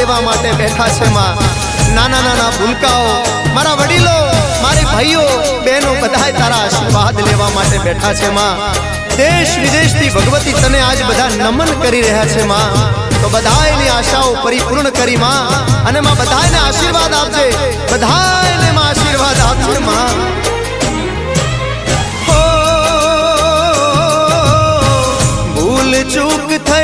લેવા માટે બેઠા છે માં। નાના નાના ભૂલકાઓ, મારા વડીલો, મારી ભાઈઓ બહેનો બધાય તારા આશીર્વાદ લેવા માટે બેઠા છે માં। દેશ વિદેશથી ભગવતી તને આજ બધા નમન કરી રહ્યા છે માં। તો બધાયની આશાઓ પરિપૂર્ણ કરી માં, અને માં બધાયને આશીર્વાદ આપજે, બધાયને માં આશીર્વાદ આપજે માં। ભૂલ ચૂક થઈ